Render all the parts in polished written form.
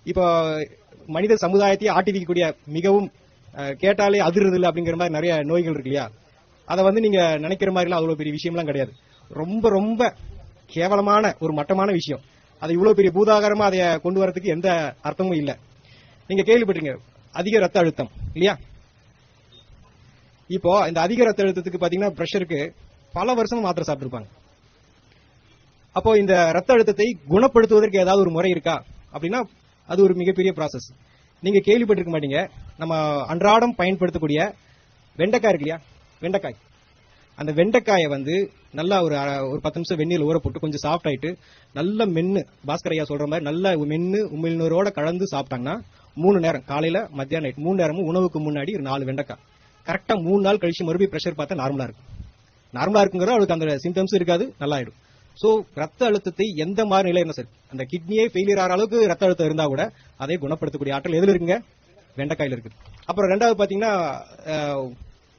இப்போ மனித சமுதாயத்தை ஆட்டி வைக்கக்கூடிய மிகவும் கேட்டாலே அதிர்றது இல்லை அப்படிங்கிற மாதிரி நிறைய நோய்கள் இருக்கு இல்லையா? அதை வந்து நீங்க நினைக்கிற மாதிரிலாம் அவ்வளவு பெரிய விஷயம்லாம் கிடையாது. ரொம்ப ரொம்ப கேவலமான ஒரு மட்டமான விஷயம். அதை இவ்வளவு பெரிய பூதாகரமா அதை கொண்டு வரதுக்கு எந்த அர்த்தமும் இல்லை. நீங்க கேள்விப்பட்டீங்க அதிக ரத்த அழுத்தம் இல்லையா? இப்போ இந்த அதிக ரத்த அழுத்தத்துக்கு பாத்தீங்கன்னா பிரஷருக்கு பல வருஷம் மாத்திரை சாப்பிட்டுருப்பாங்க. அப்போ இந்த ரத்த அழுத்தத்தை குணப்படுத்துவதற்கு ஏதாவது ஒரு முறை இருக்கா அப்படின்னா அது ஒரு மிகப்பெரிய ப்ராசஸ். நீங்க கேள்விப்பட்டிருக்க மாட்டீங்க, நம்ம அன்றாடம் பயன்படுத்தக்கூடிய வெண்டைக்காய் இருக்கு இல்லையா? வெண்டைக்காய், அந்த வெண்டைக்காயை வந்து நல்லா ஒரு 10 நிமிஷம் வெந்நீர் ஊற போட்டு கொஞ்சம் சாஃப்ட் ஆயிட்டு நல்ல மென்னு, பாஸ்கர் ஐயா சொல்ற மாதிரி நல்ல மென்னு உமிழ்நீரோட கலந்து சாப்பிட்டாங்கன்னா 3 நேரம், காலையில மத்தியானம் நைட் 3 நேரமும் உணவுக்கு முன்னாடி ஒரு 4 வெண்டைக்காய் கரெக்டா 3 நாள் கழிச்சு மறுபடியும் பிரஷர் பார்த்தா நார்மலா இருக்கும். நார்மலா இருக்குங்கிற அவளுக்கு அந்த சிம்டம்ஸ் இருக்காது, நல்லா ஆயிடும். சோ ரத்த அழுத்தத்தை எந்த மாதிரி நிலை என்ன சார், அந்த கிட்னியே ஃபெயிலியர் ஆகிற அளவுக்கு ரத்த அழுத்தம் இருந்தா கூட அதை குணப்படுத்தக்கூடிய ஆற்றல் எதுல இருக்குங்க? வெண்டைக்காயில இருக்குது. அப்புறம் ரெண்டாவது பாத்தீங்கன்னா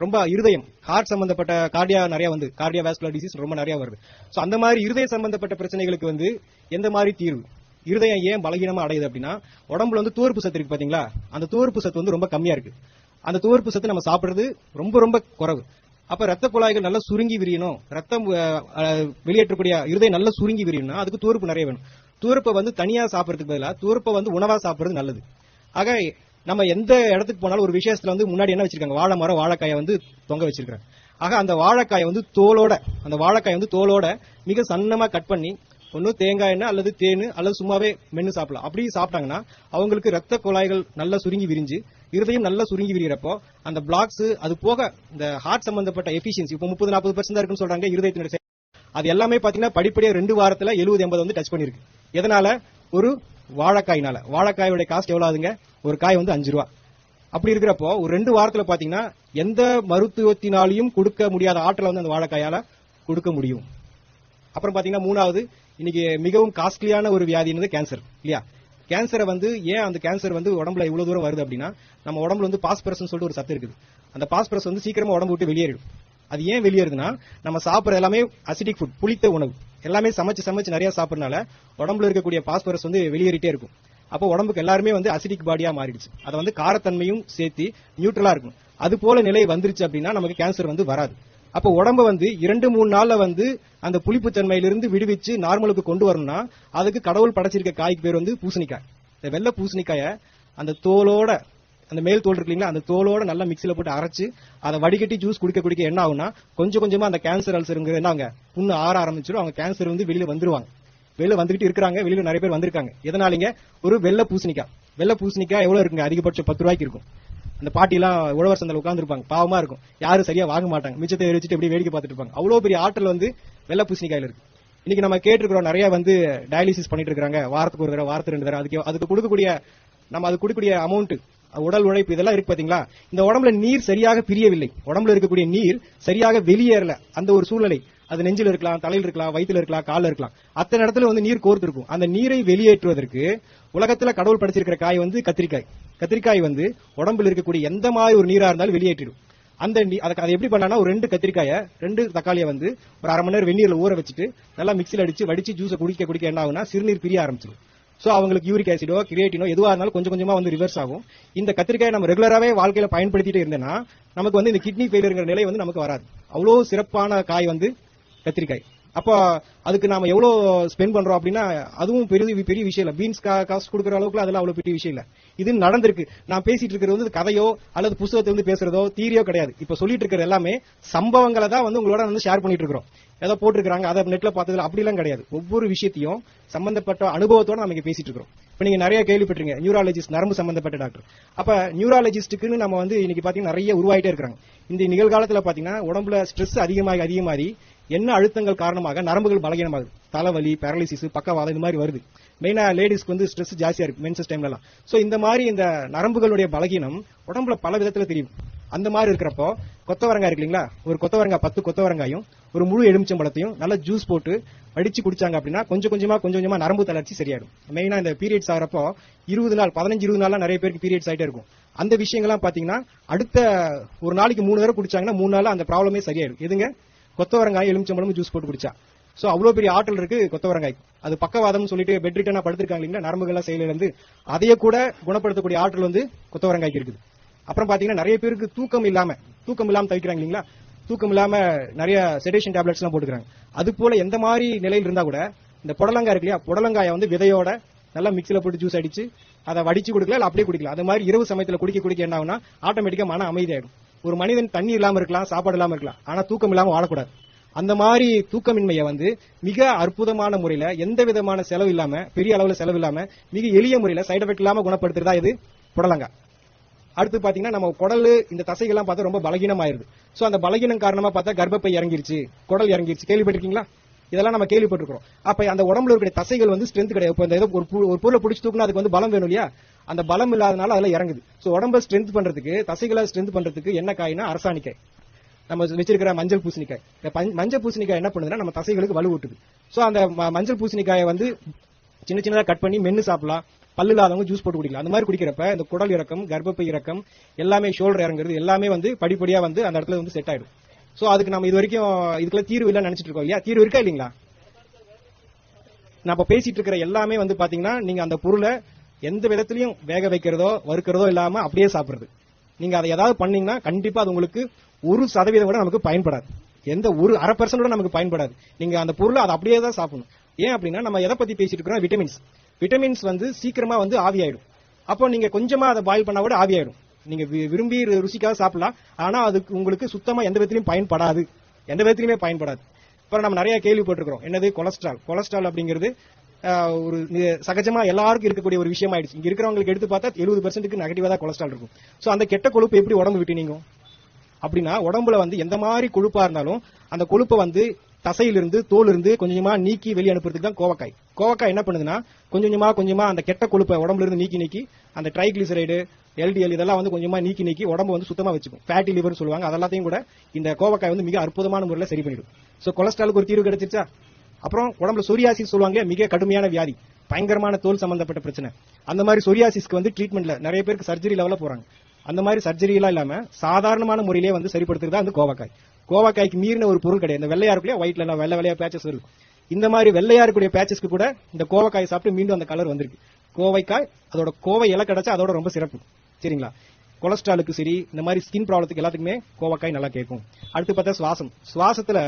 ரொம்ப இருதயம், ஹார்ட் சம்பந்தப்பட்ட கார்டியா நிறைய வந்து கார்டியா வாஸ்குலர் டிசீஸ் ரொம்ப நிறைய வருது. சோ அந்த மாதிரி இருதய சம்பந்தப்பட்ட பிரச்சனைகளுக்கு வந்து எந்த மாதிரி தீர்வு? இருதயம் ஏன் பலகீனமா அடையுது அப்படின்னா உடம்புல வந்து துவர்ப்பு சத்து இருக்கு பாத்தீங்களா? அந்த துவர்ப்பு சத்து வந்து ரொம்ப கம்மியா இருக்கு. அந்த துவர்ப்பு சத்து நம்ம சாப்பிடுறது ரொம்ப ரொம்ப குறைவு. அப்ப ரத்த குழாய்கள் நல்லா சுருங்கி விரியணும், ரத்தம் வெளியேற்றக்கூடிய இருதயம் நல்லா சுருங்கி விரியணும்னா அதுக்கு துவர்ப்பு நிறைய வேணும். துவர்ப்பை வந்து தனியா சாப்பிடறதுக்கு பதிலாக துவர்ப்பை வந்து உணவா சாப்பிடுறது நல்லது. ஆக நம்ம எந்த இடத்துக்கு போனாலும் ஒரு விஷயத்துல வந்து முன்னாடி என்ன வச்சிருக்காங்க? வாழை மரம், வாழைக்காயை வந்து தொங்க வச்சிருக்காங்க. ஆக அந்த வாழைக்காயை வந்து தோலோட மிக சன்னமா கட் பண்ணி ஒன்னு தேங்காய் எண்ணெய் அல்லது தேனு அல்லது சும்மாவே மென்னு சாப்பிடலாம். அப்படி சாப்பிட்டாங்கன்னா அவங்களுக்கு ரத்த குழாய்கள் நல்லா சுருங்கி விரிஞ்சு இருதயம் நல்லா சுருங்கி விரியறப்போ அந்த பிளாக்ஸ், அது போக இந்த ஹார்ட் சம்பந்தப்பட்ட எஃபிஷியன்சி இப்போ 30-40% இருக்குன்னு சொல்றாங்க இருதயத்தினுடைய, அது எல்லாமே பாத்தீங்கன்னா படிப்படியா 2 வாரத்துல 70-80 வந்து டச் பண்ணிருக்கு. எதனால? ஒரு வாழைக்காயினால. வாழைக்காயோட காஸ்ட் எவ்வளவு ஆகுதுங்க? ஒரு காய் வந்து 5 ரூபாய். அப்படி இருக்கிறப்போ ஒரு 2 வாரத்துல பாத்தீங்கன்னா எந்த மருத்துவத்தினாலையும் கொடுக்க முடியாத ஆற்றலை வந்து அந்த வாழைக்காயால கொடுக்க முடியும். அப்புறம் பாத்தீங்கன்னா மூணாவது, இன்னைக்கு மிகவும் காஸ்ட்லியான ஒரு வியாதின்றது கேன்சர் இல்லையா? கேன்சரை வந்து ஏன் அந்த கேன்சர் வந்து உடம்புல இவ்வளவு தூரம் வருது அப்படின்னா நம்ம உடம்புல வந்து பாஸ்பரஸ் சொல்லிட்டு ஒரு சத்து இருக்குது. அந்த பாஸ்பரஸ் வந்து சீக்கிரமா உடம்பு விட்டு வெளியேறிடும். அது ஏன் வெளியேறுதுன்னா நம்ம சாப்பிட்ற எல்லாமே அசிடிக் ஃபுட், புளித்த உணவு எல்லாமே சமைச்சு நிறைய சாப்பிடறதுனால உடம்புல இருக்கக்கூடிய பாஸ்பரஸ் வந்து வெளியேறிட்டே இருக்கும். அப்போ உடம்புக்கு எல்லாருமே வந்து அசிடிக் பாடியா மாறிடுச்சு. அதை வந்து காரத்தன்மையும் சேர்த்து நியூட்ரலா இருக்கும். அது போல நிலை வந்துருச்சு அப்படின்னா நமக்கு கேன்சர் வந்து வராது. அப்ப உடம்ப வந்து 2-3 நாள்ல வந்து அந்த புளிப்பு தன்மையிலிருந்து விடுவிச்சு நார்மலுக்கு கொண்டு வரணும்னா அதுக்கு கடவுள் படைச்சிருக்க காய்க்கு பேர் வந்து பூசணிக்காய். இந்த வெள்ளை பூசணிக்காய அந்த தோலோட, அந்த மேல் தோல் இருக்கு இல்லைங்களா, அந்த தோலோட நல்லா மிக்சில போட்டு அரைச்சு அதை வடிகட்டி ஜூஸ் குடிக்க என்ன ஆகும்னா கொஞ்சம் கொஞ்சமா அந்த கேன்சர் அல்சருங்கிற என்ன அவங்க புண்ணு ஆற ஆரம்பிச்சிடும். அவங்க கேன்சர் வந்து வெளியில வந்துருவாங்க. வெளியில வந்துகிட்டு இருக்காங்க, வெளியில நிறைய பேர் வந்திருக்காங்க. எதனாலங்க? ஒரு வெள்ளை பூசணிக்காய். வெள்ளை பூசணிக்காய் எவ்வளவு இருக்குங்க? அதிகபட்சம் 10 ரூபாய்க்கு இருக்கும். அந்த பாட்டி எல்லாம் உழவர் சந்தையில் உட்கார்ந்து இருப்பாங்க, பாவமா இருக்கும், யாரும் சரியா வாங்க மாட்டாங்க, மிச்சத்தை எரிச்சிட்டு எப்படி வேடிக்கை பார்த்துட்டு இருப்பாங்க. அவ்வளவு பெரிய ஆற்றல் வந்து வெள்ளை பூசணிக்காயில இருக்கு. இன்னைக்கு நம்ம கேட்டிருக்கிறோம் நிறைய வந்து டயாலிசிஸ் பண்ணிட்டு இருக்காங்க, வாரத்துக்கு ஒரு தடவை, வாரத்துக்கு 2 தடவை. அதுக்கு கொடுக்கக்கூடிய அமௌண்ட், உடல் உழைப்பு இதெல்லாம் இருக்கு பாத்தீங்களா? இந்த உடம்புல நீர் சரியாக பிரியவில்லை, உடம்புல இருக்கக்கூடிய நீர் சரியாக வெளியேறல. அந்த ஒரு சூழ்நிலை அது நெஞ்சில் இருக்கலாம், தலையில் இருக்கலாம், வயிற்றுல இருக்கலாம், காலில் இருக்கலாம். அத்தனை இடத்துல வந்து நீர் கோர்த்து இருக்கும். அந்த நீரை வெளியேற்றுவதற்கு உலகத்துல கடவுள் படைச்சிருக்கிற காய் வந்து கத்திரிக்காய். கத்திரிக்காய் வந்து உடம்புல இருக்கக்கூடிய எந்த மாதிரி ஒரு நீரா இருந்தாலும் வெளியேற்றிடும். அதை எப்படி பண்ணா, ஒரு 2 கத்திரிக்காயை 2 தக்காளியை வந்து ஒரு அரை மணி நேரம் வெந்நீர்ல ஊற வச்சுட்டு நல்லா மிக்சில அடிச்சு வடிச்சு ஜூஸை குடிக்க என்ன ஆகும்னா சிறுநீர் பிரிய ஆரம்பிச்சிடும். சோ அவங்களுக்கு யூரிக் ஆசிடோ கிரியேட்டினோ எதுவா இருந்தாலும் கொஞ்சம் கொஞ்சமா வந்து ரிவர்ஸ் ஆகும். இந்த கத்திரிக்காயை நம்ம ரெகுலராவே வாழ்க்கையில பயன்படுத்திட்டு இருந்தேன்னா நமக்கு வந்து இந்த கிட்னி ஃபெயிலியர்ங்கிற நிலை வந்து நமக்கு வராது. அவ்வளவு சிறப்பான காய் வந்து கத்திரிக்காய். அப்போ அதுக்கு நாம எவ்வளவு ஸ்பெண்ட் பண்றோம் அப்படின்னா அதுவும் பெரிய விஷயம் இல்ல. பீன்ஸ் காசு கொடுக்குற அளவுக்கு அதெல்லாம் அவ்வளவு பெரிய விஷயம் இல்ல. இது நடந்திருக்கு. நான் பேசிட்டு இருக்கிறது வந்து கதையோ அல்லது புத்தகத்தை வந்து பேசுறதோ தீரியோ கிடையாது. இப்ப சொல்லிட்டு இருக்கிறது எல்லாமே சம்பவங்களை தான் வந்து உங்களோட வந்து ஷேர் பண்ணிட்டு இருக்கிறோம். ஏதோ போட்டிருக்காங்க அதை நெட்ல பார்த்ததுல அப்படி எல்லாம் கிடையாது. ஒவ்வொரு விஷயத்தையும் சம்பந்தப்பட்ட அனுபவத்தோட நம்ம பேசிட்டு இருக்கிறோம். இப்ப நீங்க நிறைய கேள்விப்பட்டிருங்க, நியூராலஜிஸ்ட், நரம்பு சம்பந்தப்பட்ட டாக்டர். அப்ப நியூராலஜிஸ்டுக்குன்னு நம்ம வந்து இன்னைக்கு பாத்தீங்கன்னா நிறைய உருவாயிட்டே இருக்காங்க. இந்த நிகழ்காலத்துல பாத்தீங்கன்னா உடம்புல ஸ்ட்ரெஸ் அதிகமாகி என்ன அழுத்தங்கள் காரணமாக நரம்புகள் பலகீனமாகுது. தலைவலி, பேரலிசிஸ், பக்கவாதம் இந்த மாதிரி வருது. மெயினா லேடிஸ்க்கு வந்து ஸ்ட்ரெஸ் ஜாஸ்தியா இருக்கு மென்சஸ் டைம்ல எல்லாம். சோ இந்த மாதிரி இந்த நரம்புகளுடைய பலகீனம் உடம்புல பல விதத்துல தெரியும். அந்த மாதிரி இருக்கிறப்போ கொத்தவரங்காய் இருக்கு இல்லைங்களா, ஒரு கொத்தவரங்காய் 10 கொத்தவரங்காயும் ஒரு முழு எலுமிச்சம்பழத்தையும் நல்லா ஜூஸ் போட்டு அடிச்சு குடிச்சாங்க அப்படின்னா கொஞ்சம் கொஞ்சமா நரம்பு தளர்ச்சி சரியாயிடும். மெயினா இந்த பீரியட்ஸ் ஆகிறப்போ 20 நாள் 15-20 நாள்லாம் நிறைய பேருக்கு பீரியட்ஸ் ஆயிட்டே இருக்கும். அந்த விஷயங்கள்லாம் பாத்தீங்கன்னா அடுத்த ஒரு நாளைக்கு 3 தடவை குடிச்சாங்கன்னா 3 நாள்ல அந்த ப்ராப்ளமே சரியாயிடும். எதுங்க? கொத்தவரங்காய் எலுமிச்சம்பழம் ஜூஸ் போட்டு குடிச்சா. சோ அவ்வளவு பெரிய ஆற்றல் இருக்கு கொத்தவரங்காய். அது பக்கவாதம் சொல்லிட்டு பெட் ரிட்டனா படுத்திருக்காங்க இல்லைங்களா, நரம்புகள் செயலிழந்து அதையே கூட குணப்படுத்தக்கூடிய ஆற்றல் வந்து கொத்தவரங்காய்க்கு இருக்குது. அப்புறம் பாத்தீங்கன்னா நிறைய பேருக்கு தூக்கம் இல்லாம தவிக்கிறாங்க இல்லைங்களா, தூக்கம் இல்லாம நிறைய செடேஷன் டேப்லெட்ஸ் எல்லாம் போட்டுக்கிறாங்க. அது போல எந்த மாதிரி நிலையில் இருந்தா கூட இந்த புடலங்காய் இருக்கு இல்லையா, புடலங்காயை வந்து விதையோட நல்லா மிக்சில போட்டு ஜூஸ் அடிச்சு அதை வடிச்சு குடிக்கலாம், இல்ல அப்படியே குடிக்கலாம். அது மாதிரி இரவு சமயத்துல குடிக்க என்ன ஆகும்னா ஆட்டோமேட்டிக்கா மன அமைதியாயிடும். ஒரு மனிதன் தண்ணி இல்லாம இருக்கலாம், சாப்பாடு இல்லாம இருக்கலாம், ஆனா தூக்கம் இல்லாம வாழக்கூடாது. அந்த மாதிரி தூக்கமின்மையை வந்து மிக அற்புதமான முறையில எந்த விதமான செலவு இல்லாம, பெரிய அளவுல செலவு இல்லாம, மிக எளிய முறையில சைடு எஃபெக்ட் இல்லாம குணப்படுத்துறதா இது புடலங்காய். அடுத்து பாத்தீங்கன்னா நம்ம குடல் இந்த தசைகள்லாம் பார்த்தா ரொம்ப பலகீனம் ஆயிருது. சோ அந்த பலகீனம் காரணமா பார்த்தா கர்ப்பப்பை இறங்கிருச்சு, குடல் இறங்கிருச்சு, கேள்விப்பட்டிருக்கீங்களா? இதெல்லாம் நம்ம கேள்விப்பட்டிருக்கிறோம். அப்ப அந்த உடம்புல இருக்கிற தசைகள் வந்து ஸ்ட்ரென்த் கிடையாது. இப்போ இந்த ஒரு பொருளை பிடிச்சி தூக்குனா அதுக்கு வந்து பலம் வேணும் இல்லையா, அந்த பலம் இல்லாதனால அதுல இறங்குது. சோ உடம்பை ஸ்ட்ரென்த் பண்றதுக்கு, தசைகளை ஸ்ட்ரென்த் பண்றதுக்கு என்ன காய்னா அரசாணிக்காய். நம்ம வச்சிருக்கிற மஞ்சள் பூசணிக்காய். மஞ்சள் பூசணிக்காய் என்ன பண்ணுதுன்னா நம்ம தசைகளுக்கு வலுவூட்டுது. சோ அந்த மஞ்சள் பூசணிக்காயை வந்து சின்ன சின்னதா கட் பண்ணி மென்னு சாப்பிடலாம். பல்லு இல்லாதவங்க ஜூஸ் போட்டு குடிக்கலாம். அந்த மாதிரி குடிக்கிறப்ப இந்த குடல் இறக்கம், கர்ப்பப்பை இறக்கம் எல்லாமே, ஷோல்டர் இறங்குறது எல்லாமே வந்து படிப்படியா வந்து அந்த இடத்துல வந்து செட் ஆயிடும். சோ அதுக்கு நம்ம இது வரைக்கும் இதுக்குள்ள தீர்வு இல்ல நினைச்சிட்டு இருக்கோம் இல்லையா, தீர்வு இருக்கா இல்லீங்களா? நம்ம பேசிட்டு இருக்கிற எல்லாமே வந்து பாத்தீங்கன்னா நீங்க அந்த பொருளை எந்த விதத்திலையும் வேக வைக்கிறதோ வறுக்கிறதோ இல்லாம அப்படியே சாப்பிடுறது. நீங்க அதை ஏதாவது பண்ணீங்கன்னா கண்டிப்பா அது உங்களுக்கு 1% கூட நமக்கு பயன்படாது. எந்த ஒரு 0.5% கூட நமக்கு பயன்படாது. நீங்க அந்த பொருளை அதை அப்படியே தான் சாப்பிடணும். ஏன் அப்படின்னா நம்ம எதை பத்தி பேசிட்டு இருக்கிறோம், விட்டமின்ஸ் வந்து சீக்கிரமா வந்து ஆவியாயிடும். அப்போ நீங்க கொஞ்சமா அதை பாயில் பண்ணா கூட ஆவியாயிடும். நீங்க விரும்பி ருசிக்காக சாப்பிடலாம், ஆனா அதுக்கு உங்களுக்கு சுத்தமா எந்த விதத்திலையும் பயன்படாது, எந்த விதத்திலுமே பயன்படாது. இப்ப நம்ம நிறைய கேள்விப்பட்டிருக்கிறோம், என்னது கொலஸ்ட்ரால் அப்படிங்கிறது ஒரு சகஜமா எல்லாருக்கும் இருக்கக்கூடிய ஒரு விஷயம் ஆயிடுச்சு. இங்க இருக்கிறவங்களுக்கு எடுத்து பார்த்தா 70% நெகட்டிவா தான் கொலஸ்ட்ரால் இருக்கும். சோ அந்த கெட்ட கொழுப்பு எப்படி உடம்பு விட்டு நீங்கும் அப்படின்னா, உடம்புல வந்து எந்த மாதிரி கொழுப்பா இருந்தாலும் அந்த கொழுப்பை வந்து தசையிலிருந்து தோலிருந்து கொஞ்சமா நீக்கி வெளியே அனுப்புறதுக்கு தான் கோவக்காய் என்ன பண்ணுதுன்னா கொஞ்சமா அந்த கெட்ட கொழுப்பை உடம்புல இருந்து நீக்கி அந்த ட்ரைகிளிசரைடு, LDL இதெல்லாம் வந்து கொஞ்சமா நீக்கி உடம்பு வந்து சுத்தமா வச்சுக்கும். ஃபேட்டி லிவர் சொல்லுவாங்க, அதெல்லாத்தையும் கூட இந்த கோவக்காய் வந்து மிக அற்புதமான முறையில் சரி பண்ணிடும். சோ கொலஸ்ட்ராலுக்கு ஒரு தீர்வு கிடைச்சிருச்சா? அப்புறம் உடம்புல சொரியாசிஸ் சொல்லுவாங்க, மிக கடுமையான வியாதி, பயங்கரமான தோல் சம்பந்தப்பட்ட பிரச்சனை. அந்த மாதிரி சொரியாசிஸ்க்கு வந்து ட்ரீட்மெண்ட்ல நிறைய பேருக்கு சர்ஜரி லெவல்ல போறாங்க. அந்த மாதிரி சர்ஜரி எல்லாம் இல்லாம சாதாரணமான முறையிலே வந்து சரிப்படுத்துறதா அந்த கோவக்காய்க்கு மீறின ஒரு பொருள் கிடையாது. இந்த வெள்ளையா இருக்குல்லையா, ஒயிட்ல எல்லாம் வெள்ளையா பேச்சஸ் இருக்கும். இந்த மாதிரி வெள்ளையா இருக்கக்கூடிய பேச்சஸ்க்கு கூட இந்த கோவக்காய் சாப்பிட்டு மீண்டும் அந்த கலர் வந்திருக்கு. கோவைக்காய் அதோட கோவை இலை கிடைச்சா அதோட ரொம்ப சிறப்பு. சரிங்களா? கொலஸ்ட்ராலுக்கு சரி, இந்த மாதிரி ஸ்கின் ப்ராப்ளத்துக்கு எல்லாத்துக்குமே கோவக்காய் நல்லா கேட்கும். அடுத்து பார்த்தா சுவாசத்துல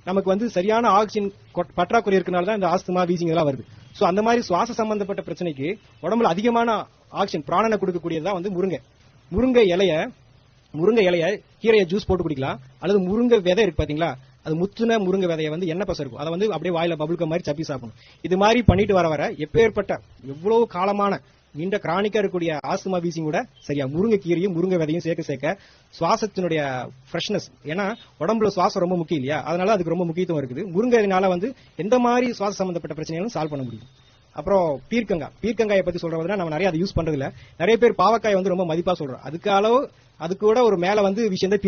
நமக்கு வந்து சரியான ஆக்சிஜன் பற்றாக்குறை இருக்கனால தான் இந்த ஆஸ்துமா, வீசிங் இதெல்லாம் வருது. சோ அந்த மாதிரி சுவாச சம்பந்தப்பட்ட பிரச்சனைக்கு உடம்புல அதிகமான ஆக்சிஜன் பிராணனை கொடுக்கக்கூடியதான் வந்து முருங்கை இலைய கீரையை ஜூஸ் போட்டு குடிக்கலாம். அல்லது முருங்கை விதை இருக்கு பாத்தீங்களா, அது முத்துன முருங்கை விதையை வந்து எண்ணெய் பசை இருக்கும், அதை வந்து அப்படியே வாயில பபுள்க மாதிரி சப்பி சாப்பிடணும். இது மாதிரி பண்ணிட்டு வர எப்பேற்பட்ட எவ்வளவு காலமான நீண்ட கிரானிக்கா இருக்கக்கூடிய ஆஸ்துமா, வீசிங் கூட சரியா முருங்கை கீரையும் முருங்கை விதையும் சேர்க்க சுவாசத்தினுடைய ஃப்ரெஷ்னஸ், ஏன்னா உடம்புல சுவாசம் ரொம்ப முக்கியம் இல்லையா, அதனால அதுக்கு ரொம்ப முக்கியத்துவம் இருக்குது. முருங்கைனால வந்து எந்த மாதிரி சுவாச சம்பந்தப்பட்ட பிரச்சனைகளும் சால்வ் பண்ண முடியும். அப்புறம் பீர்க்கங்காயை பத்தி சொல்றதுனா நம்ம நிறைய அதை யூஸ் பண்றது இல்ல. நிறைய பேர் பாவக்காய் வந்து ரொம்ப மதிப்பா சொல்றோம். அதுக்கு கூட ஒரு மேல வந்து விஷயம் தான்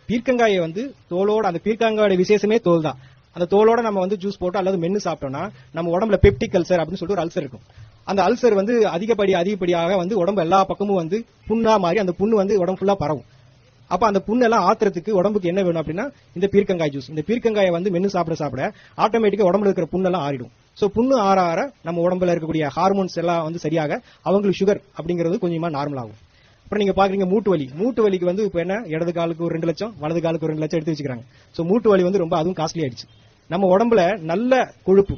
பீர்க்கங்காயை வந்து தோலோட, அந்த பீர்க்கங்காயோட விசேஷமே தோல் தான். அந்த தோலோட நம்ம வந்து ஜூஸ் போட்டு அல்லது மென்னு சாப்பிட்டோம்னா நம்ம உடம்புல பெப்டிக் அல்சர் அப்படின்னு சொல்லிட்டு ஒரு அல்சர் இருக்கும். அந்த அல்சர் வந்து அதிகப்படியாக வந்து உடம்பு எல்லா பக்கமும் வந்து புண்ணா மாறி அந்த புண்ணு வந்து உடம்பு ஃபுல்லா பரவும். அப்ப அந்த புண்ணு எல்லாம் ஆத்துறதுக்கு உடம்புக்கு என்ன வேணும் அப்படின்னா இந்த பீர்க்கங்காய் ஜூஸ். இந்த பீர்க்கங்காயை வந்து மென்னு சாப்பிட ஆட்டோமேட்டிக்கா உடம்புல இருக்கிற புண்ணெல்லாம் ஆறிடும். சோ புண்ணு ஆற நம்ம உடம்புல இருக்கக்கூடிய ஹார்மோன்ஸ் எல்லாம் வந்து சரியாக அவங்களுக்கு சுகர் அப்படிங்கிறது கொஞ்சமா நார்மல் ஆகும். அப்புறம் நீங்க பாக்குறீங்க மூட்டு வலிக்கு வந்து இப்ப என்ன, இடது காலுக்கு ஒரு 2 லட்சம், வலது காலுக்கு ஒரு 2 லட்சம் எடுத்து வச்சுக்கிறாங்க. சோ மூட்டு வலி வந்து ரொம்ப அதுவும் காஸ்ட்லி ஆயிடுச்சு. நம்ம உடம்புல நல்ல கொழுப்பு,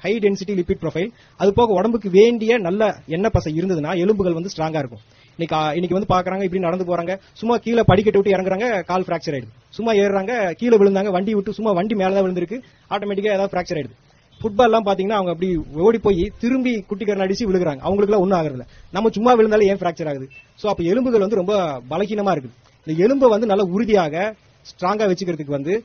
ஹை டென்சிட்டி லிபிட் ப்ரொஃபைல், அது போக உடம்புக்கு வேண்டிய நல்ல எண்ணெய் பசை இருந்ததுன்னா எலும்புகள் வந்து ஸ்ட்ராங்கா இருக்கும். இன்னைக்கு வந்து பாக்குறாங்க, இப்படி நடந்து போறாங்க, சும்மா கீழே படிக்கட்டு விட்டு இறங்குறாங்க, கால் பிராக்சர் ஆயிடுது. சும்மா ஏறுறாங்க, கீழே விழுந்தாங்க, வண்டி மேலதான் விழுந்திருக்கு, ஆட்டோமேட்டிக்கா ஏதாவது பிராக்சர் ஆயிடுது. ஃபுட்பால் எல்லாம் பாத்தீங்கன்னா அவங்க அப்படி ஓடி போய் திரும்பி குட்டிக்கரண அடிச்சு விழுகிறாங்க, அவங்களுக்கு எல்லாம் ஒன்னும் ஆகுறது. நம்ம சும்மா விழுந்தாலும் ஏன் பிராக்சர் ஆகுது? சோ அப்ப எலும்புகள் வந்து ரொம்ப பலகீனமா இருக்குது. இந்த எலும்பை வந்து நல்ல உறுதியாக ஸ்ட்ராங்கா வச்சுக்கிறதுக்கு வந்து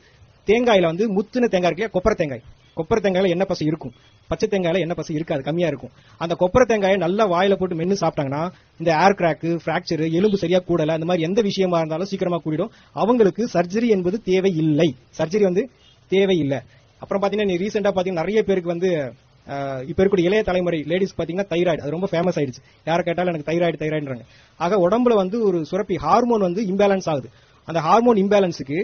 தேங்காயில வந்து முத்துன தேங்காய் இருக்கு, கொப்பரை தேங்காயில எண்ணெய் பசை இருக்கும், பச்சை தேங்காயில எண்ணெய் பசை இருக்காது, கம்மியா இருக்கும். அந்த கொப்பரை தேங்காயை நல்லா வாயில போட்டு மென்னு சாப்பிட்டாங்கன்னா இந்த ஏர் கிராக், பிராக்சர், எலும்பு சரியா கூடல, அந்த மாதிரி எந்த விஷயமா இருந்தாலும் சீக்கிரமா கூடிடும். அவங்களுக்கு சர்ஜரி என்பது தேவையில்லை. அப்புறம் பாத்தீங்கன்னா ரீசெண்டா பாத்தீங்கன்னா நிறைய பேருக்கு வந்து இப்ப இருக்கக்கூடிய இளைய தலைமுறை லேடிஸ் பாத்தீங்கன்னா தைராய்டு, அது ரொம்ப ஃபேமஸ் ஆயிடுச்சு. யாரை கேட்டாலும் எனக்கு தைராய்டுன்றாங்க. ஆக உடம்புல வந்து ஒரு சுரப்பி ஹார்மோன் வந்து இம்பேலன்ஸ் ஆகுது. அந்த ஹார்மோன் இம்பேலன்ஸுக்கு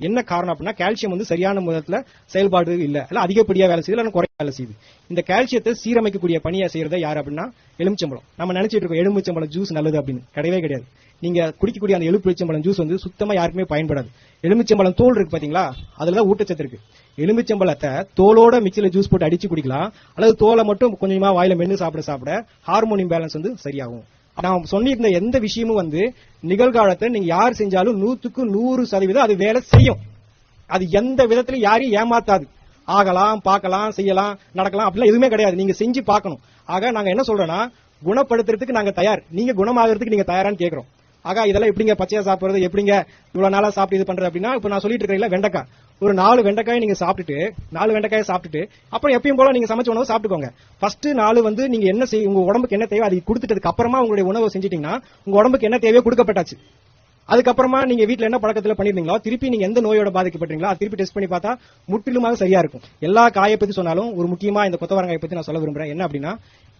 என்ன காரணம் அப்படின்னா கால்சியம் வந்து சரியான முறையில் செயல்பாடு இல்ல அதிகப்படியா வேலை செய்யுது இல்ல குறைய வேலை செய்யுது. இந்த கால்சியத்தை சீரமைக்கக்கூடிய பணியை செய்யறத யார் அப்படின்னா எலுமிச்சம்பழம். நம்ம நினைச்சிட்டு இருக்கோம் எலுமிச்சம்பழம் ஜூஸ் நல்லது அப்படின்னு, கிடையவே கிடையாது. நீங்க குடிக்கக்கூடிய அந்த எலுமிச்சம்பழம் ஜூஸ் வந்து சுத்தமா யாருக்குமே பயன்படாது. எலுமிச்சம்பழம் தோல் இருக்கு பாத்தீங்களா, அதுலதான் ஊட்டச்சத்து இருக்கு. எலுமிச்சம்பழத்தை தோலோட மிக்சில ஜூஸ் போட்டு அடிச்சு குடிக்கலாம், அல்லது தோலை மட்டும் கொஞ்சமா வாயில மென்னு சாப்பிட ஹார்மோன் இம்பேலன்ஸ் வந்து சரியாகும். நான் சொன்னிருந்த எந்த விஷயமும் வந்து நிகழ்காலத்தை நீங்க யார் செஞ்சாலும் 100% அது வேலை செய்யும். அது எந்த விதத்திலும் யாரையும் ஏமாத்தாது. ஆகலாம், பார்க்கலாம், செய்யலாம், நடக்கலாம் அப்படிலாம் எதுவுமே கிடையாது. நீங்க செஞ்சு பார்க்கணும். ஆக நாங்க என்ன சொல்றோம்னா, குணப்படுத்துறதுக்கு நாங்க தயார், நீங்க குணமாகறதுக்கு நீங்க தயாரான்னு கேட்கிறோம். ஆக இதெல்லாம் எப்படிங்க பச்சையா சாப்பிடுறது, எப்படிங்க இவ்வளவு நாளா சாப்பிட்டு இது பண்றது அப்படின்னா, இப்ப நான் சொல்லிட்டு இருக்கேன் வெண்டைக்காய், ஒரு 4 வெண்டைக்காய் நீங்க சாப்பிட்டுட்டு 4 வெண்டைக்காய் சாப்பிட்டுட்டு அப்புறம் எப்பயும் போல நீங்க சமைச்ச உணவு சாப்பிட்டுக்கோங்க. ஃபர்ஸ்ட் 4 வந்து நீங்க என்ன உங்க உடம்புக்கு என்ன தேவை அதை கொடுத்துட்டதுக்கு அப்புறமா உங்களுடைய உணவை செஞ்சிட்டீங்கன்னா உங்க உடம்புக்கு என்ன தேவையோ கொடுக்கப்பட்டாச்சு. அதுக்கப்புறமா நீங்க வீட்டுல என்ன பழக்கத்துல பண்ணிருந்தீங்களோ திருப்பி நீங்க எந்த நோயோட பாதிக்கப்பட்டீங்களோ திருப்பி டெஸ்ட் பண்ணி பார்த்தா முற்றிலுமாக சரியா இருக்கும். எல்லா காயை பத்தி சொன்னாலும் ஒரு முக்கியமா இந்த கொத்தவரங்காயை பத்தி நான் சொல்ல விரும்புறேன். என்ன அப்படின்னா,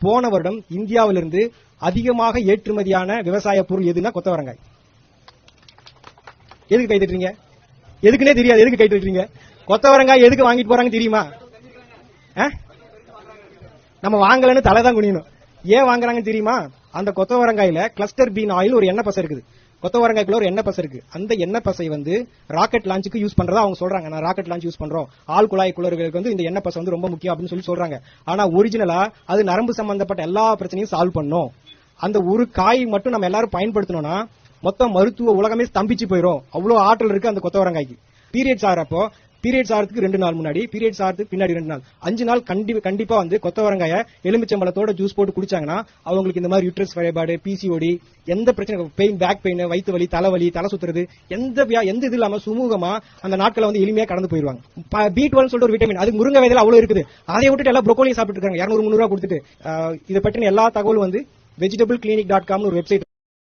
போன வருடம் இந்தியாவிலிருந்து அதிகமாக ஏற்றுமதியான விவசாய பொருள் எதுனா கொத்தவரங்காய். எதுக்கு கை தட்டுறீங்க? எதுக்குன்னே தெரியாது, எதுக்கு கை தட்டுறீங்க? கொத்தவரங்காய் எதுக்கு வாங்கிட்டு போறாங்க தெரியுமா? நம்ம வாங்கலன்னு தலைதான் குனியணும். ஏன் வாங்குறாங்கன்னு தெரியுமா? அந்த கொத்தவரங்காயில கிளஸ்டர் பீன் ஆயில் ஒரு எண்ணெய் பசை இருக்குது. கொத்தவரங்காய்க்குள்ள ஒரு எண்ணெய் பசை இருக்கு. அந்த எண்ணெய் பசை வந்து ராக்கெட் லான்ச்சுக்கு யூஸ் பண்றதா அவங்க சொல்றாங்க. நான் ராக்கெட் லான்ச் யூஸ் பண்றோம், ஆள் குழாய் குளர்களுக்கு வந்து இந்த எண்ணெய் பசை வந்து ரொம்ப முக்கியம் அப்படின்னு சொல்லி சொல்றாங்க. ஆனா ஒரிஜினலா அது நரம்பு சம்பந்தப்பட்ட எல்லா பிரச்சனையும் சால்வ் பண்ணும். அந்த ஒரு காய் மட்டும் நம்ம எல்லாரும் பயன்படுத்தணும்னா மொத்தம் மருத்துவ உலகமே ஸ்தம்பிச்சு போயிடும். அவ்வளவு ஆற்றல் இருக்கு அந்த கொத்தவரங்காய்க்கு. பீரியட்ஸ் ஆகிறப்போ, பீரியட்ஸ் ஆகிறதுக்கு 2 நாள் முன்னாடி, பீரியட்ஸ் ஆகிறதுக்கு பின்னாடி 2 நாள், 5 நாள் கண்டிப்பா வந்து கொத்தவரங்காய எலுமிச்சம்பழத்தோட ஜூஸ் போட்டு குடிச்சாங்கன்னா அவங்களுக்கு இந்த மாதிரி யூட்ரஸ் ஃபைபார்டு, பிசிஓடி, எந்த பிரச்சனை, பெயின், பேக் பெயின், வயிற்று வலி, தலைவலி, தலை சுத்துறது, எந்த இது இல்லாம சுமூகமா அந்த நாட்களை வந்து எளிமையா கடந்து போயிருவாங்க. B12 சொல்லிட்டு ஒரு விட்டமின், அது முருங்கை விதையில அவ்வளவு இருக்குது. அதை விட்டுட்டு எல்லாம் ப்ரோக்கோலி சாப்பிட்டு இருக்காங்க 200-300 ரூபாய் கொடுத்துட்டு. இதை பற்றின எல்லா தகவலும் வந்து vegetableclinic.com ஒரு வெப்சைட்